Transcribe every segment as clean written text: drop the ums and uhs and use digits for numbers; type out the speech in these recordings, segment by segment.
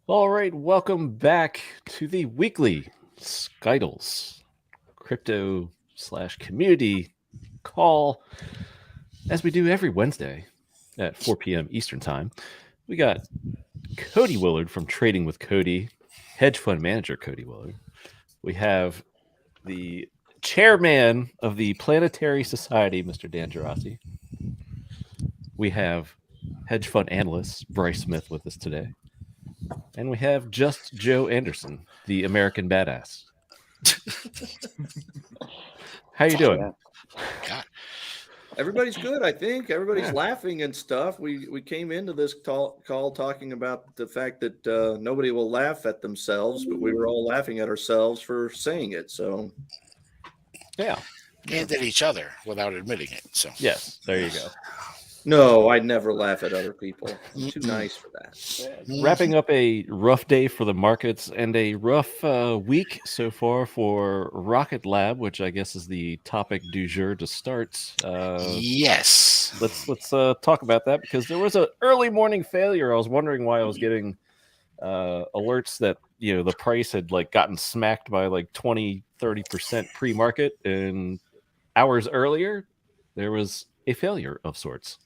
All right, welcome back to the weekly SKTLs crypto slash community call, as we do every Wednesday at 4 p.m. Eastern Time. We got Cody Willard from Trading with Cody, hedge fund manager Cody Willard. We have the chairman of the Planetary Society, Mr. Dan Geraci. We have hedge fund analyst Bryce Smith with us today. And we have just Joe Anderson, the American badass. How you doing? God. Everybody's good, I think. Everybody's Yeah. laughing and stuff. We came into this call talking about the fact that nobody will laugh at themselves, but we were all laughing at ourselves for saying it. So, Yeah. And at each other without admitting it. So Yes. There you go. no, I'd never laugh at other people. I'm too nice for that. Wrapping up a rough day for the markets and a rough week so far for Rocket Lab, which I guess is the topic du jour to start. Yes. Let's talk about that because there was an early morning failure. I was wondering why I was getting alerts that the price had like gotten smacked by like 20-30% pre-market, and hours earlier there was a failure of sorts.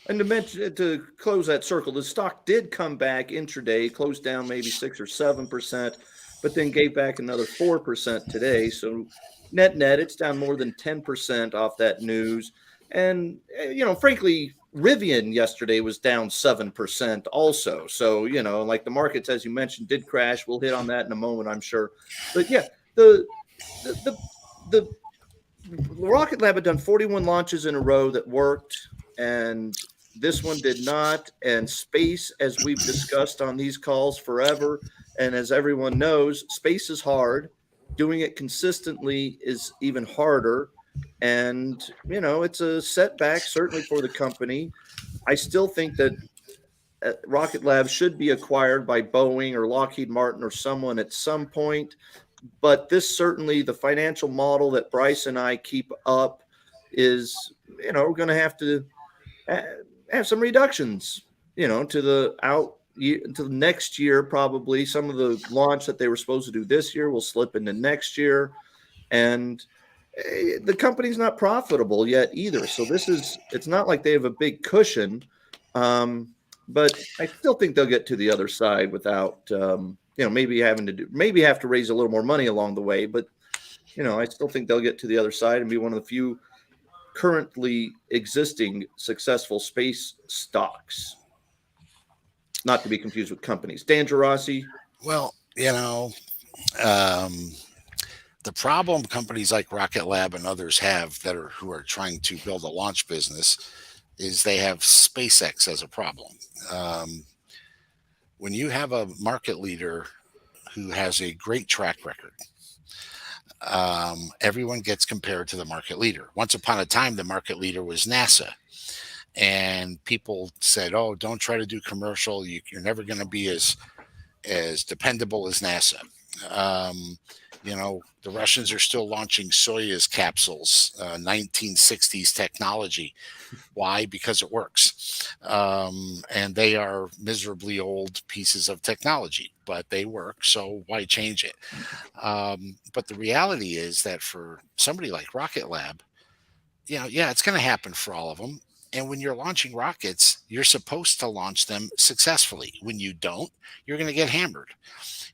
And to close that circle, the stock did come back intraday, closed down maybe 6 or 7%, but then gave back another 4% today. So net, it's down more than 10% off that news. And frankly, Rivian yesterday was down 7% also. So like the markets, as you mentioned, did crash. We'll hit on that in a moment, I'm sure. But yeah, the Rocket Lab had done 41 launches in a row that worked, and this one did not. And space, as we've discussed on these calls forever, and as everyone knows, space is hard. Doing it consistently is even harder. And, it's a setback, certainly for the company. I still think that Rocket Lab should be acquired by Boeing or Lockheed Martin or someone at some point. But this certainly, the financial model that Bryce and I keep up is, we're going to have to have some reductions, to the next year. Probably some of the launch that they were supposed to do this year will slip into next year, and the company's not profitable yet either. So it's not like they have a big cushion, but I still think they'll get to the other side without maybe have to raise a little more money along the way, but I still think they'll get to the other side and be one of the few currently existing successful space stocks, not to be confused with companies. Dan Geraci. Well, the problem companies like Rocket Lab and others have who are trying to build a launch business is they have SpaceX as a problem. When you have a market leader who has a great track record, everyone gets compared to the market leader. Once upon a time, the market leader was NASA. And people said, "Oh, don't try to do commercial. You're never going to be as dependable as NASA." The Russians are still launching Soyuz capsules, 1960s technology. Why? Because it works. And they are miserably old pieces of technology, but they work. So why change it? But the reality is that for somebody like Rocket Lab, it's going to happen for all of them. And when you're launching rockets, you're supposed to launch them successfully. When you don't, you're going to get hammered.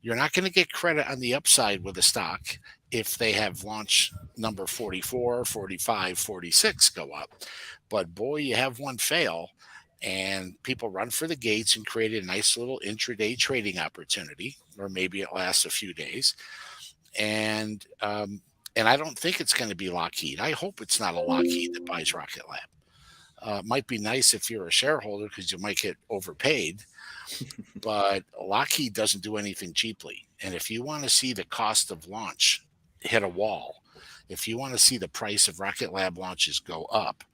You're not going to get credit on the upside with a stock if they have launch number 44, 45, 46 go up. But boy, you have one fail and people run for the gates and create a nice little intraday trading opportunity, or maybe it lasts a few days. And I don't think it's going to be Lockheed. I hope it's not a Lockheed that buys Rocket Lab. Might be nice if you're a shareholder because you might get overpaid, but Lockheed doesn't do anything cheaply. And if you want to see the cost of launch hit a wall, if you want to see the price of Rocket Lab launches go up,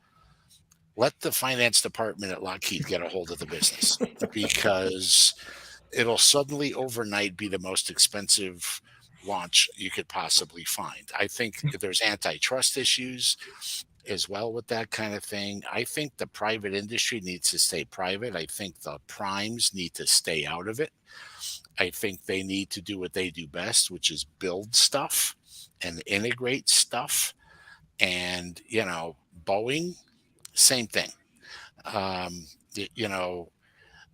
let the finance department at Lockheed get a hold of the business because it'll suddenly overnight be the most expensive launch you could possibly find. I think there's antitrust issues. as well with that kind of thing. I think the private industry needs to stay private. I think the primes need to stay out of it. I think they need to do what they do best, which is build stuff and integrate stuff. And, Boeing, same thing. Um, you know,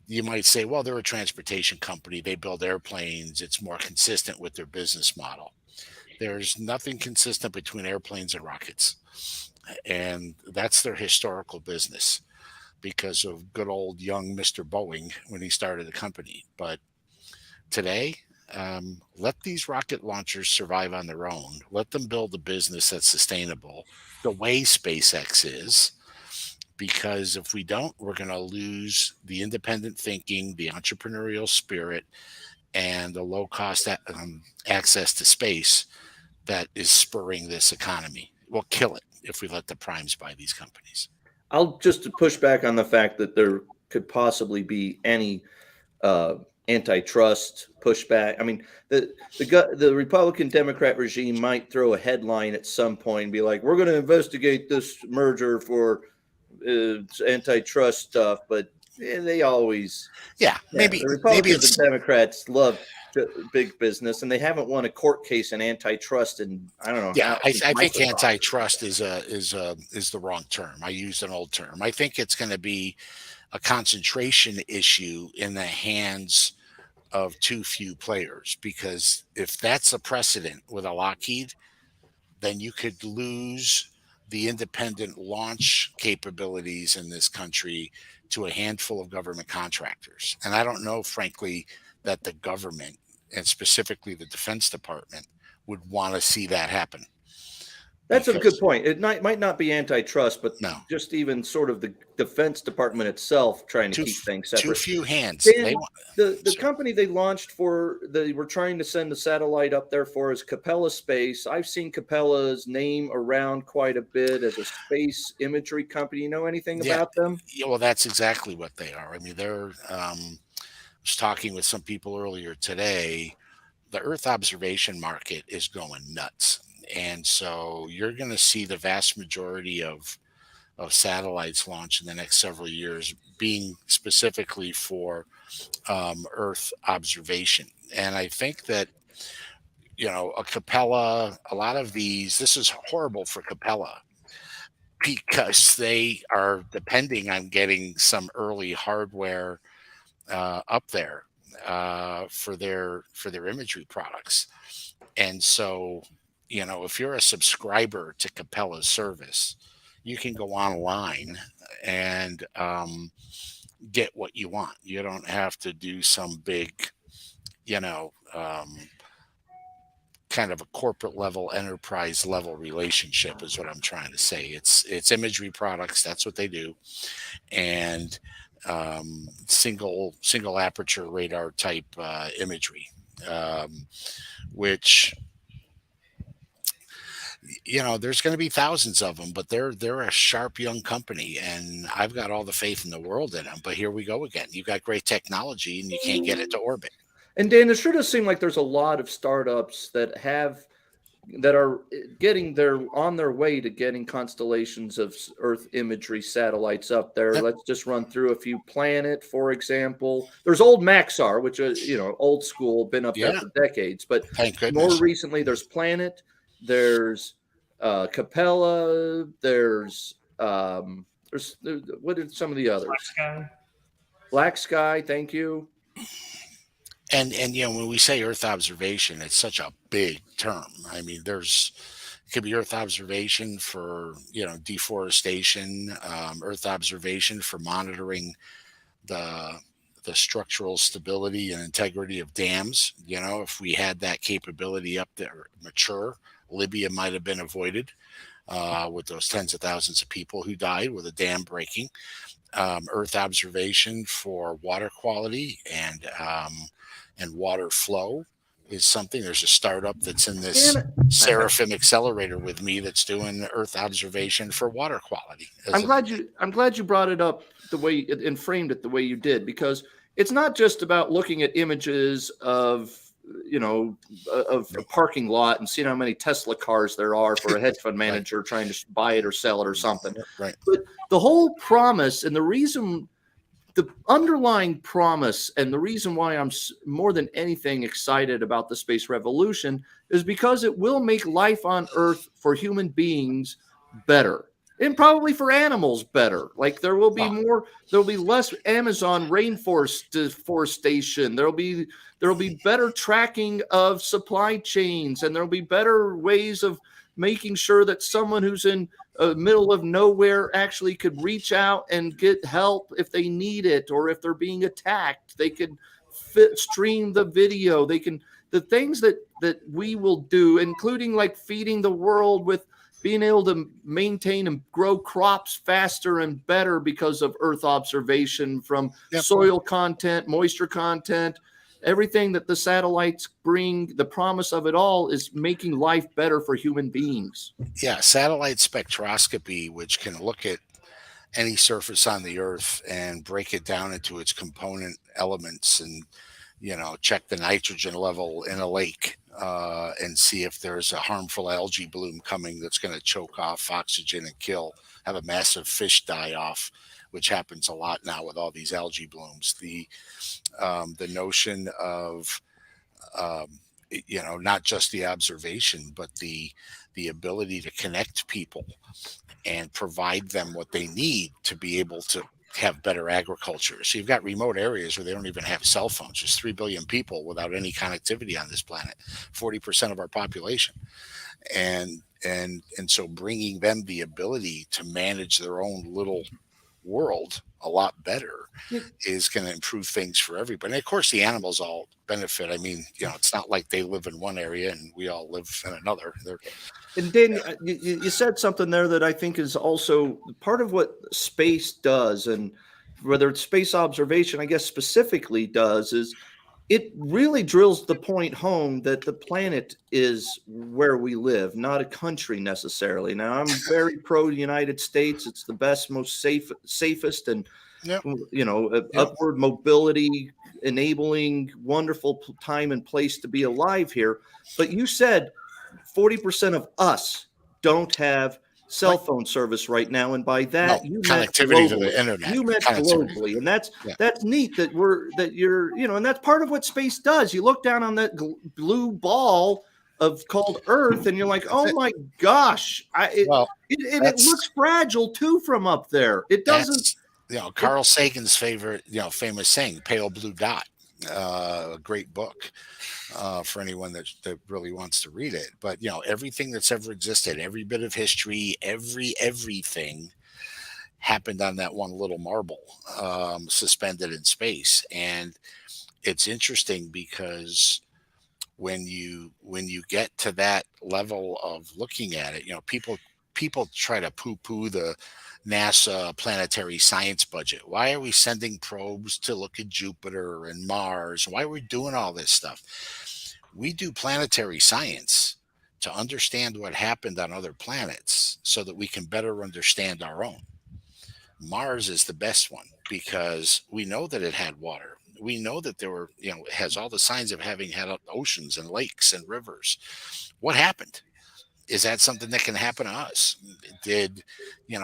you might say, well, they're a transportation company. They build airplanes. It's more consistent with their business model. There's nothing consistent between airplanes and rockets. And that's their historical business because of good old young Mr. Boeing when he started the company. But today, let these rocket launchers survive on their own. Let them build a business that's sustainable the way SpaceX is. Because if we don't, we're going to lose the independent thinking, the entrepreneurial spirit, and the low cost access to space that is spurring this economy. We'll kill it if we let the primes buy these companies. I'll just push back on the fact that there could possibly be any antitrust pushback. I mean, the Republican Democrat regime might throw a headline at some point and be like, "We're going to investigate this merger for antitrust stuff," but they always, maybe the Republicans it's and Democrats love big business, and they haven't won a court case in antitrust, and I don't know. yeah. I think antitrust is the wrong term. I used an old term. I think it's going to be a concentration issue in the hands of too few players, because if that's a precedent with a Lockheed, then you could lose the independent launch capabilities in this country to a handful of government contractors. And I don't know, frankly, that the government, and specifically the Defense Department, would want to see that happen. That's a good point. It might not be antitrust, but no, just even sort of the Defense Department itself trying to keep things separate. Too few hands. Dan, the company they launched for, they were trying to send the satellite up there for, is Capella Space. I've seen Capella's name around quite a bit as a space imagery company. You know anything about them? Yeah, well, that's exactly what they are. I mean, they're. I was talking with some people earlier today. The Earth observation market is going nuts. And so you're going to see the vast majority of satellites launch in the next several years being specifically for Earth observation. And I think that, a Capella, a lot of these, this is horrible for Capella because they are depending on getting some early hardware up there for their imagery products. And so, if you're a subscriber to Capella's service, you can go online and get what you want. You don't have to do some big, kind of a corporate level, enterprise level relationship is what I'm trying to say. It's imagery products. That's what they do. And single aperture radar type imagery, which, there's going to be thousands of them, but they're a sharp young company, and I've got all the faith in the world in them. But here we go again. You've got great technology, and you can't get it to orbit. And Dan, it sure does seem like there's a lot of startups that are on their way to getting constellations of Earth imagery satellites up there. Let's just run through a few. Planet, for example. There's old Maxar, which is old school, been up there for decades. But more recently, there's Planet. There's Capella. There's what are some of the others? Black Sky. Thank you. And when we say Earth observation, it's such a big term. I mean, it could be Earth observation for deforestation, Earth observation for monitoring the structural stability and integrity of dams. If we had that capability up there mature, Libya might have been avoided with those tens of thousands of people who died with a dam breaking. Earth observation for water quality and water flow is something. There's a startup that's in this Seraphim accelerator with me that's doing Earth observation for water quality. I'm glad you brought it up the way and framed it the way you did, because it's not just about looking at images of of a parking lot and seeing how many Tesla cars there are for a hedge fund manager trying to buy it or sell it or something. Right. But the whole promise and the underlying promise and the reason why I'm more than anything excited about the space revolution is because it will make life on Earth for human beings better. And probably for animals better. Like there'll be less Amazon rainforest deforestation. There'll be better tracking of supply chains, and there'll be better ways of making sure that someone who's in middle of nowhere actually could reach out and get help if they need it, or if they're being attacked, they could stream the video. The things that we will do, including like feeding the world with being able to maintain and grow crops faster and better because of Earth observation from soil content, moisture content, everything that the satellites bring. The promise of it all is making life better for human beings. Yeah, satellite spectroscopy, which can look at any surface on the Earth and break it down into its component elements and, check the nitrogen level in a lake and see if there's a harmful algae bloom coming that's going to choke off oxygen and have a massive fish die off, which happens a lot now with all these algae blooms. The notion of, not just the observation, but the ability to connect people and provide them what they need to be able to have better agriculture. So you've got remote areas where they don't even have cell phones. There's 3 billion people without any connectivity on this planet, 40% of our population. And so bringing them the ability to manage their own little world a lot better is going to improve things for everybody. And of course, the animals all benefit. I mean, it's not like they live in one area and we all live in another. And Dan, you said something there that I think is also part of what space does, and whether it's space observation, I guess specifically does, is it really drills the point home that the planet is where we live, not a country necessarily. Now, I'm very pro United States. It's the best, most safest, and upward mobility enabling, wonderful time and place to be alive here. But you said 40% of us don't have cell phone service right now, and by that you meant connectivity to the internet. You meant globally, and that's neat that you're and that's part of what space does. You look down on that blue ball called Earth, and you're like, oh my gosh, it looks fragile too from up there. It doesn't. Carl Sagan's famous saying, "Pale blue dot." A great book for anyone that really wants to read it. But everything that's ever existed, every bit of history, everything happened on that one little marble suspended in space. And it's interesting because when you get to that level of looking at it, people try to poo-poo the NASA planetary science budget. Why are we sending probes to look at Jupiter and Mars? Why are we doing all this stuff? We do planetary science to understand what happened on other planets so that we can better understand our own. Mars is the best one because we know that it had water. We know that there were, it has all the signs of having had oceans and lakes and rivers. What happened? Is that something that can happen to us?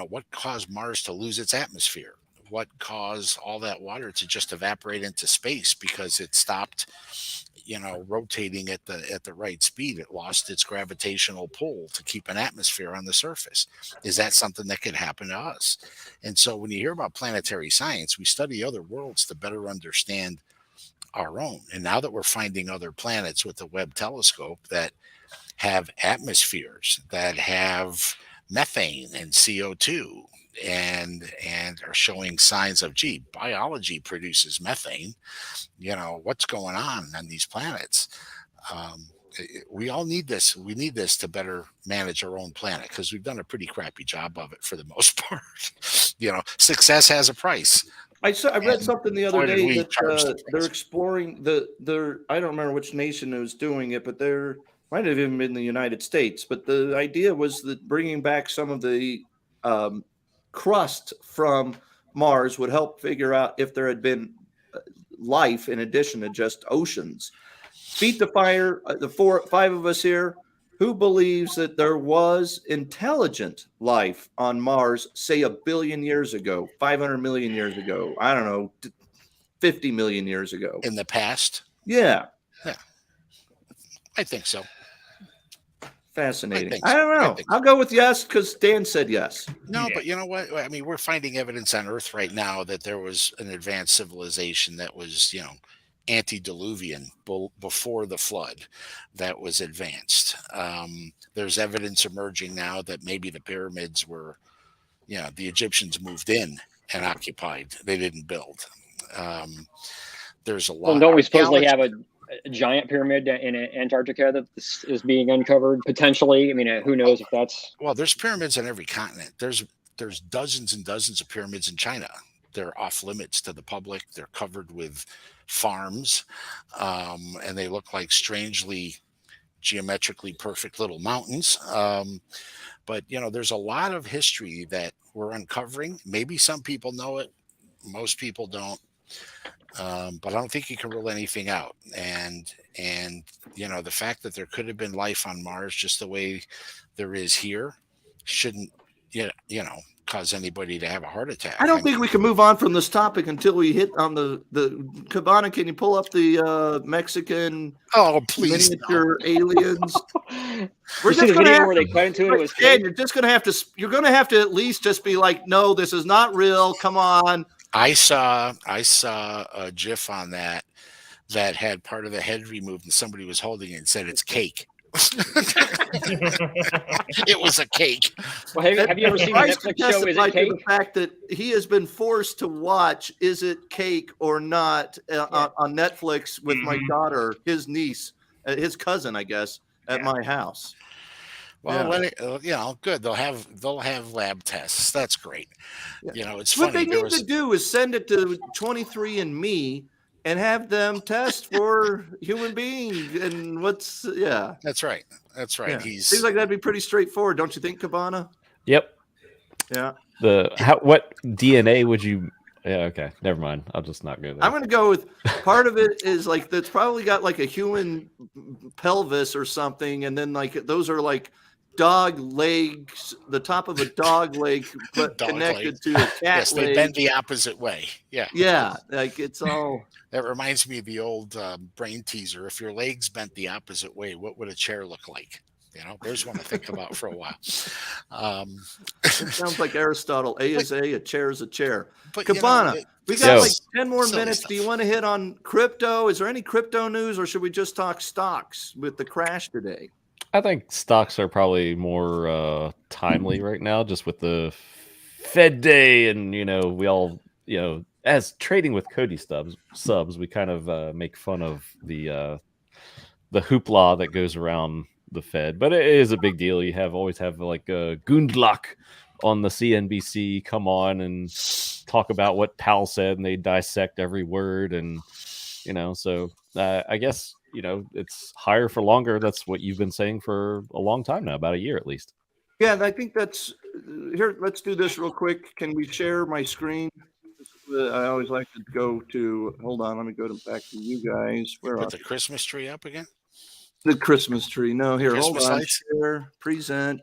What caused Mars to lose its atmosphere? What caused all that water to just evaporate into space because it stopped, rotating at the right speed? It lost its gravitational pull to keep an atmosphere on the surface. Is that something that could happen to us? And so when you hear about planetary science, we study other worlds to better understand our own. And now that we're finding other planets with the Webb telescope that have atmospheres, that have methane and CO2 and are showing signs of, biology produces methane, what's going on these planets? We all need this. We need this to better manage our own planet because we've done a pretty crappy job of it for the most part. Success has a price. I read something the other day that they're exploring I don't remember which nation was doing it, but they're might have even been the United States, but the idea was that bringing back some of the crust from Mars would help figure out if there had been life in addition to just oceans. beat the fire. Five of us here. Who believes that there was intelligent life on Mars, say 1 billion years ago, 500 million years ago? I don't know, 50 million years ago. In the past? Yeah. I think so. Fascinating. I think so. I don't know. I'll go with yes because Dan said yes. No, but you know what? I mean, we're finding evidence on Earth right now that there was an advanced civilization that was, antediluvian before the flood that was advanced. There's evidence emerging now that maybe the pyramids were, the Egyptians moved in and occupied. They didn't build. There's a lot. Well, don't we supposedly have a giant pyramid in Antarctica that is being uncovered potentially? I mean, who knows if that's... Well, there's pyramids on every continent. There's dozens and dozens of pyramids in China. They're off limits to the public. They're covered with farms, and they look like strangely geometrically perfect little mountains. But there's a lot of history that we're uncovering. Maybe some people know it, most people don't. But I don't think you can rule anything out. And the fact that there could have been life on Mars just the way there is here shouldn't cause anybody to have a heart attack. I don't think we can move on from this topic until we hit on the Cabana. Can you pull up the Mexican miniature aliens? We're just going to have where they cut into it. Was you're going to have to at least just be like, no, this is not real. Come on. I saw a GIF on that had part of the head removed, and somebody was holding it and said it's cake. It was a cake. Well, have you ever seen the Netflix show Is It Cake? The fact that he has been forced to watch Is It Cake or Not on Netflix with my daughter, his niece, his cousin, I guess, at my house. Well, good. They'll have lab tests. That's great. Yeah. It's funny. What they need to do is send it to 23andMe and have them test for human beings and That's right. That's right. Yeah. Seems like that'd be pretty straightforward, don't you think, Cabana? Yep. Yeah. What DNA would you? Yeah. Okay. Never mind. I'll just not go there. I'm going to go with part of it is like that's probably got like a human pelvis or something, and then like those are like dog legs, the top of a dog leg, but connected to a cat yes, leg. They bend the opposite way. Yeah. Yeah, like it's all. That reminds me of the old brain teaser. If your legs bent the opposite way, what would a chair look like? There's one to think about for a while. It sounds like Aristotle. A is a chair is a chair. But, Cabana, we got like 10 more minutes. Stuff. Do you want to hit on crypto? Is there any crypto news, or should we just talk stocks with the crash today? I think stocks are probably more timely right now, just with the Fed day, and we all as trading with Cody subs, we kind of make fun of the hoopla that goes around the Fed, but it is a big deal. You always have like Gundlach on the CNBC come on and talk about what Powell said, and they dissect every word, and so I guess it's higher for longer. That's what you've been saying for a long time now, about a year at least. Yeah, I think that's here. Let's do this real quick. Can we share my screen? I always like to go to. Hold on, let me go back to you guys. Put the Christmas tree up again. The Christmas tree. No, here. Christmas hold on. lights? Share. Present.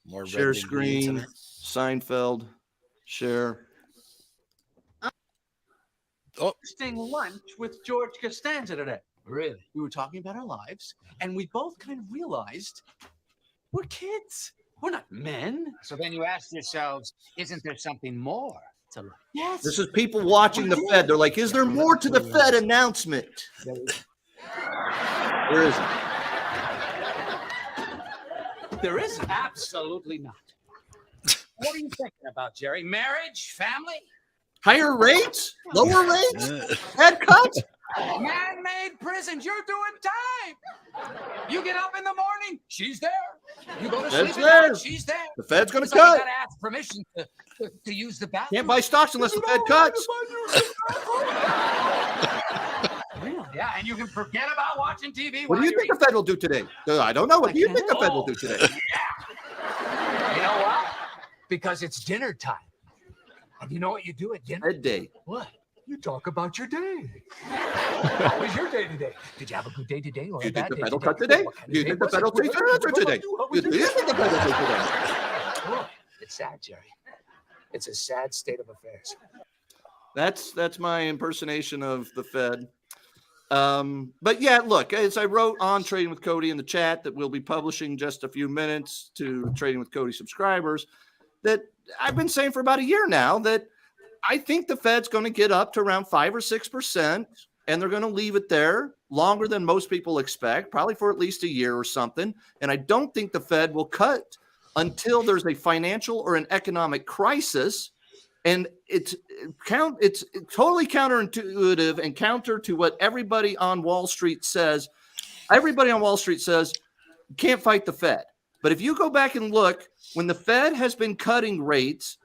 More share screen. Seinfeld. Share. Interesting lunch with George Costanza today. Really? We were talking about our lives, and we both kind of realized we're kids. We're not men. So then you ask yourselves, isn't there something more to life? Yes. This is people watching the Fed. They're like, is there more to the Fed announcement? There isn't. There isn't. Absolutely not. What are you thinking about, Jerry? Marriage? Family? Higher rates? Lower rates? Fed cuts? Man-made prisons. You're doing time. You get up in the morning, she's there. You go to Fed's sleep at there. night, she's there. The Fed's going to It's like you cut. gotta ask permission to use the bathroom. Can't buy stocks unless the Fed cuts. Really? Yeah, and you can forget about watching TV. What do you think the Fed will do today? I don't know. What do you think the Fed will do today? You know what? Because it's dinner time. And you know what you do at dinner? Fed day. What? You talk about your day. How was your day today? Did you have a good day today or You a bad did the day pedal today? cut today? What kind of You day did the was it? pedal take today? You did the pedal take today? Boy, it's sad, Jerry. It's a sad state of affairs. That's my impersonation of the Fed. But yeah, look, as I wrote on Trading with Cody in the chat that we'll be publishing just a few minutes to Trading with Cody subscribers, that I've been saying for about a year now that I think the Fed's going to get up to around 5 or 6%, and they're going to leave it there longer than most people expect, probably for at least a year or something. And I don't think the Fed will cut until there's a financial or an economic crisis. And it's totally counterintuitive and counter to what everybody on Wall Street says. Everybody on Wall Street says you can't fight the Fed. But if you go back and look, when the Fed has been cutting rates,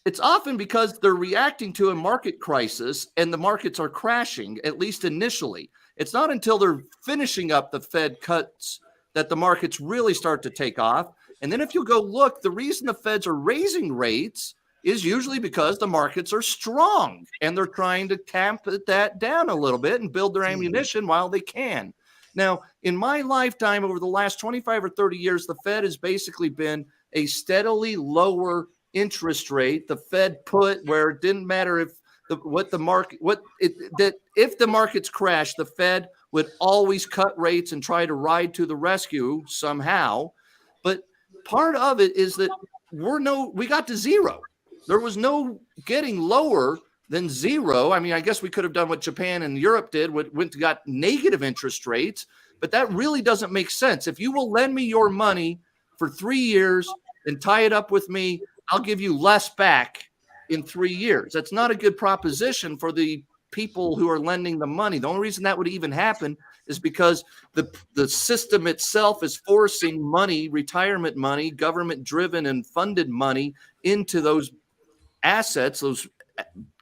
it's often because they're reacting to a market crisis and the markets are crashing, at least initially. It's not until they're finishing up the Fed cuts that the markets really start to take off. And then if you go look, the reason the Feds are raising rates is usually because the markets are strong and they're trying to tamp that down a little bit and build their ammunition while they can. Now, in my lifetime, over the last 25 or 30 years, the Fed has basically been a steadily lower interest rate. The Fed put where it didn't matter if if the markets crash, the Fed would always cut rates and try to ride to the rescue somehow. But part of it is that we got to zero. There was no getting lower than zero. I mean, I guess we could have done what Japan and Europe did, got negative interest rates, but that really doesn't make sense. If you will lend me your money for 3 years and tie it up with me, I'll give you less back in 3 years. That's not a good proposition for the people who are lending the money. The only reason that would even happen is because the system itself is forcing money, retirement money, government-driven and funded money into those assets, those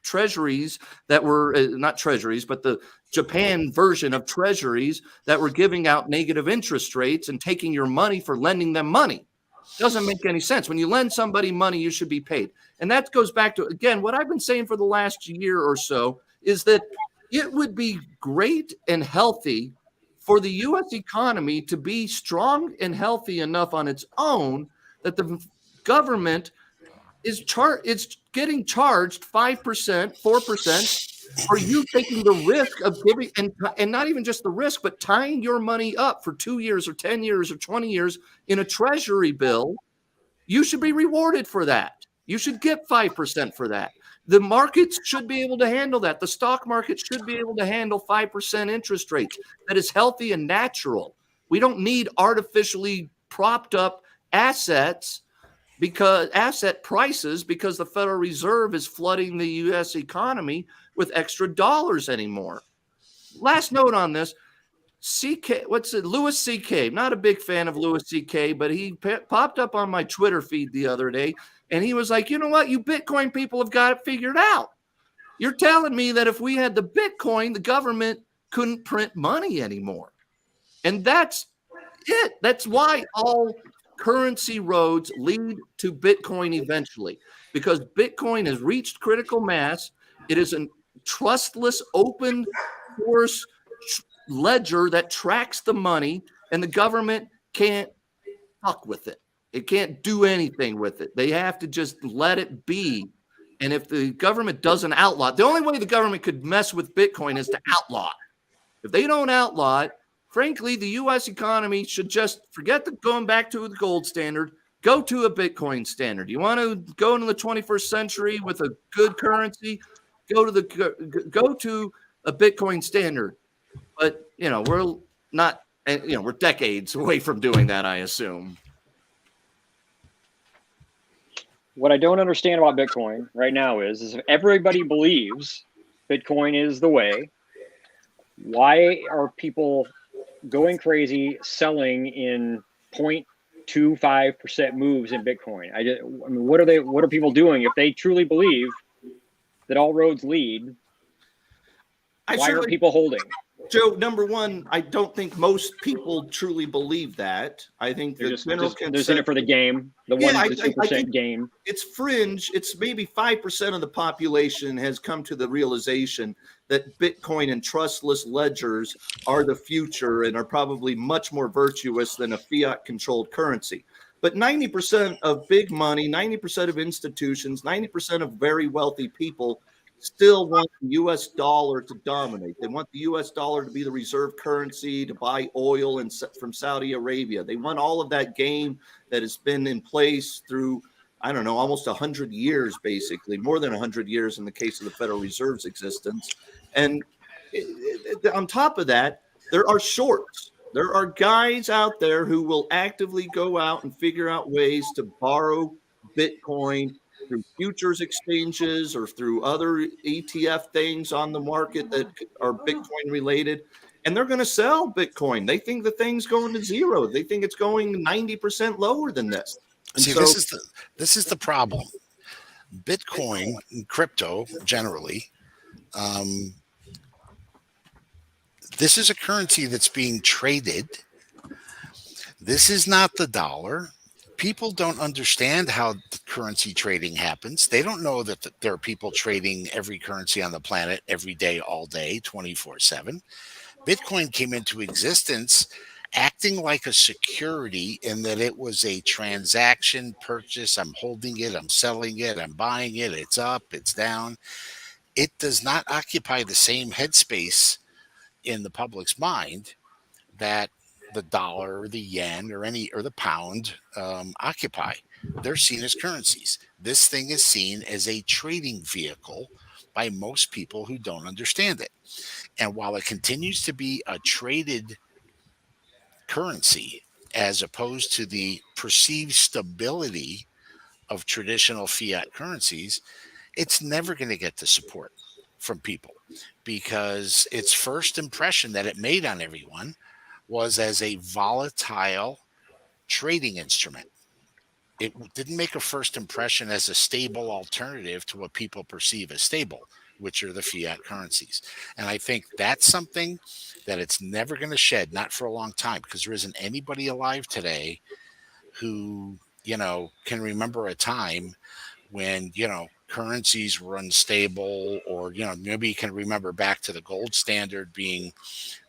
treasuries that were not treasuries, but the Japan version of treasuries that were giving out negative interest rates and taking your money for lending them money. Doesn't make any sense. When you lend somebody money, you should be paid. And that goes back to, again, what I've been saying for the last year or so is that it would be great and healthy for the U.S. economy to be strong and healthy enough on its own that the government is getting charged 5%, 4% for you taking the risk of giving, and not even just the risk, but tying your money up for 2 years or 10 years or 20 years in a treasury bill. You should be rewarded for that. You should get 5% for that. The markets should be able to handle that. The stock market should be able to handle 5% interest rates. That is healthy and natural. We don't need artificially propped up assets asset prices because the Federal Reserve is flooding the U.S. economy with extra dollars anymore. Last note on this, Louis C.K. Not a big fan of Louis C.K., but he popped up on my Twitter feed the other day, and he was like, you know what? You Bitcoin people have got it figured out. You're telling me that if we had the Bitcoin, the government couldn't print money anymore. And that's it. That's why all currency roads lead to Bitcoin eventually, because Bitcoin has reached critical mass. It is a trustless, open source ledger that tracks the money, and the government can't fuck with it. It can't do anything with it. They have to just let it be. And if the government doesn't outlaw it, the only way the government could mess with Bitcoin is to outlaw it. If they don't outlaw it, frankly, the U.S. economy should just forget going back to the gold standard, go to a Bitcoin standard. You want to go into the 21st century with a good currency, go to a Bitcoin standard. But, we're not, we're decades away from doing that, I assume. What I don't understand about Bitcoin right now is if everybody believes Bitcoin is the way, why are people going crazy selling in 0.25% moves in Bitcoin? I mean, what are people doing if they truly believe that all roads lead? Why are people holding? Joe, number one, I don't think most people truly believe that. I think They're the just, general they're just in it for the game, the Yeah, 1 to 2% game. It's fringe. It's maybe 5% of the population has come to the realization that Bitcoin and trustless ledgers are the future and are probably much more virtuous than a fiat controlled currency. But 90% of big money, 90% of institutions, 90% of very wealthy people still want the US dollar to dominate. They want the US dollar to be the reserve currency to buy oil from Saudi Arabia. They want all of that game that has been in place through, I don't know, almost 100 years, basically, more than 100 years in the case of the Federal Reserve's existence. And on top of that, there are shorts. There are guys out there who will actively go out and figure out ways to borrow Bitcoin through futures exchanges or through other ETF things on the market that are Bitcoin related. And they're going to sell Bitcoin. They think the thing's going to zero. They think it's going 90% lower than this. And See, so, this is the problem. Bitcoin, crypto generally, this is a currency that's being traded. This is not the dollar. People don't understand how the currency trading happens. They don't know that there are people trading every currency on the planet every day, all day, 24/7. Bitcoin came into existence acting like a security in that it was a transaction purchase. I'm holding it, I'm selling it, I'm buying it, it's up, it's down. It does not occupy the same headspace in the public's mind that the dollar or the yen or the pound occupy. They're seen as currencies. This thing is seen as a trading vehicle by most people who don't understand it. And while it continues to be a traded currency as opposed to the perceived stability of traditional fiat currencies, it's never going to get the support from people because its first impression that it made on everyone was as a volatile trading instrument. It didn't make a first impression as a stable alternative to what people perceive as stable, which are the fiat currencies. And I think that's something that it's never going to shed, not for a long time, because there isn't anybody alive today who, can remember a time when, currencies were unstable, or, maybe you can remember back to the gold standard being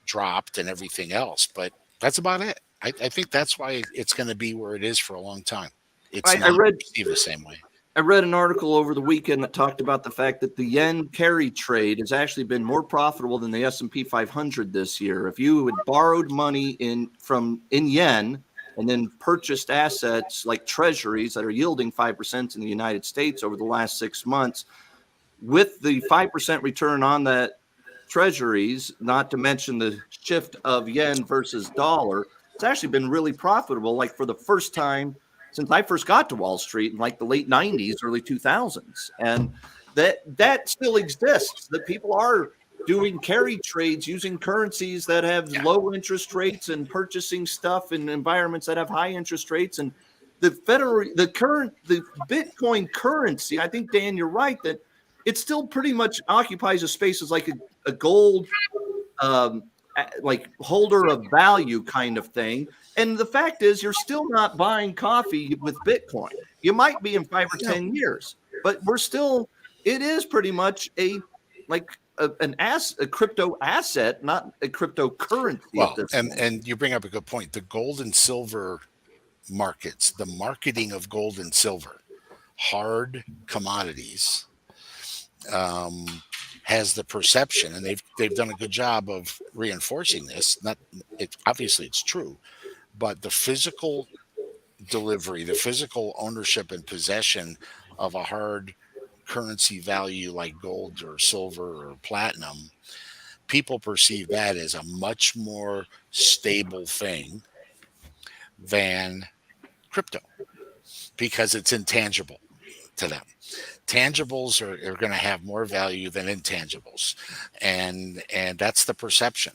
dropped and everything else. But that's about it. I think that's why it's going to be where it is for a long time. It's not perceived the same way. I read an article over the weekend that talked about the fact that the yen carry trade has actually been more profitable than the S&P 500 this year. If you had borrowed money in yen and then purchased assets like treasuries that are yielding 5% in the United States over the last 6 months, with the 5% return on that treasuries, not to mention the shift of yen versus dollar, it's actually been really profitable, like for the first time since I first got to Wall Street in like the late 90s, early 2000s. And that still exists, that people are doing carry trades using currencies that have low interest rates and purchasing stuff in environments that have high interest rates. And the Bitcoin currency, I think, Dan, you're right, that it still pretty much occupies a space as like a gold like holder of value kind of thing. And the fact is, you're still not buying coffee with Bitcoin. You might be in 5 or 10 years, but it is pretty much a crypto asset, not a cryptocurrency. Well, and you bring up a good point. The gold and silver markets, the marketing of gold and silver, hard commodities, has the perception, and they've done a good job of reinforcing this. Obviously it's true, but the physical delivery, the physical ownership and possession of a hard currency value like gold or silver or platinum, people perceive that as a much more stable thing than crypto because it's intangible to them. Tangibles are going to have more value than intangibles, and that's the perception.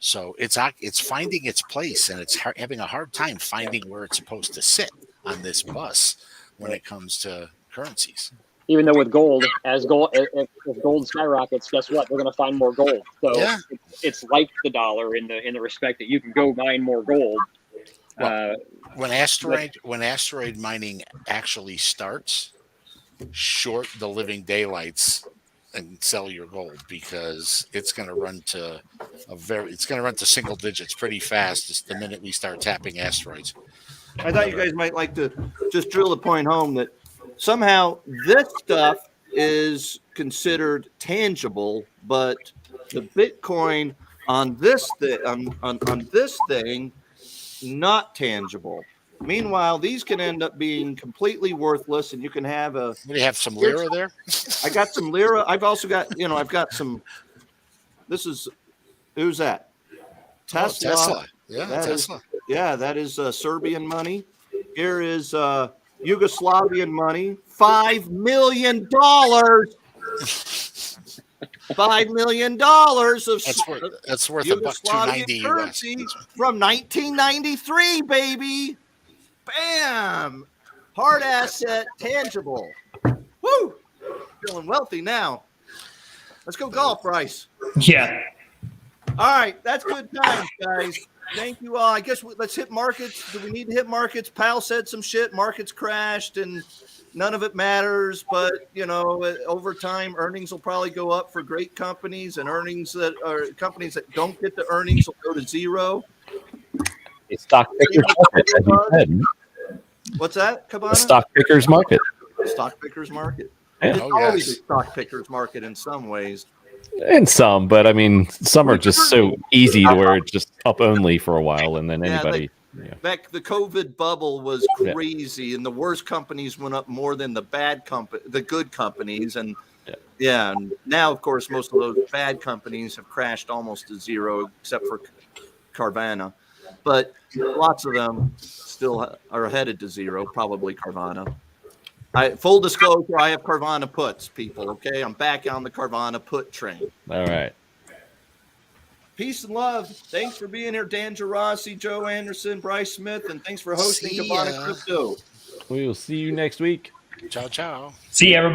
So it's finding its place, and it's having a hard time finding where it's supposed to sit on this bus when it comes to currencies. Even though with gold, if gold skyrockets, guess what? They're going to find more gold. So Yeah. it's like the dollar in the respect that you can go mine more gold. When asteroid mining actually starts, short the living daylights and sell your gold, because it's going to run to single digits pretty fast just the minute we start tapping asteroids. I thought you guys might like to just drill the point home that somehow this stuff is considered tangible, but the Bitcoin on this on this thing, not tangible. Meanwhile, these can end up being completely worthless, and you can have a. Do you have some lira there? I got some lira. I've also got, I've got some. This is, who's that? Tesla. Oh, Tesla. Yeah, That Tesla. that is Serbian money. Here is Yugoslavian money. $5 million. $5 million of That's worth Yugoslavian $1.290 currency US. from 1993, baby. Bam! Hard asset, tangible. Woo! Feeling wealthy now. Let's go golf, Bryce. Yeah. All right, that's good times, guys. Thank you all. I guess let's hit markets. Do we need to hit markets? Powell said some shit. Markets crashed, and none of it matters. But over time, earnings will probably go up for great companies, and earnings that are companies that don't get the earnings will go to zero. A stock picker's market, as you said. What's that, Cabana? A stock picker's market. Stock picker's market. Yeah. It's Oh, always yes. a stock picker's market in some ways. And some, but I mean, some are just so easy to where it's just up only for a while, and then anybody. Back the COVID bubble was crazy, and the worst companies went up more than the good companies, and and now of course most of those bad companies have crashed almost to zero, except for Carvana, but lots of them still are headed to zero, probably Carvana. Full disclosure, I have Carvana puts, people. Okay, I'm back on the Carvana put train. All right. Peace and love. Thanks for being here, Dan Geraci, Joe Anderson, Bryce Smith, and thanks for hosting See Cabana ya. Crypto. We will see you next week. Ciao, ciao. See you, everybody.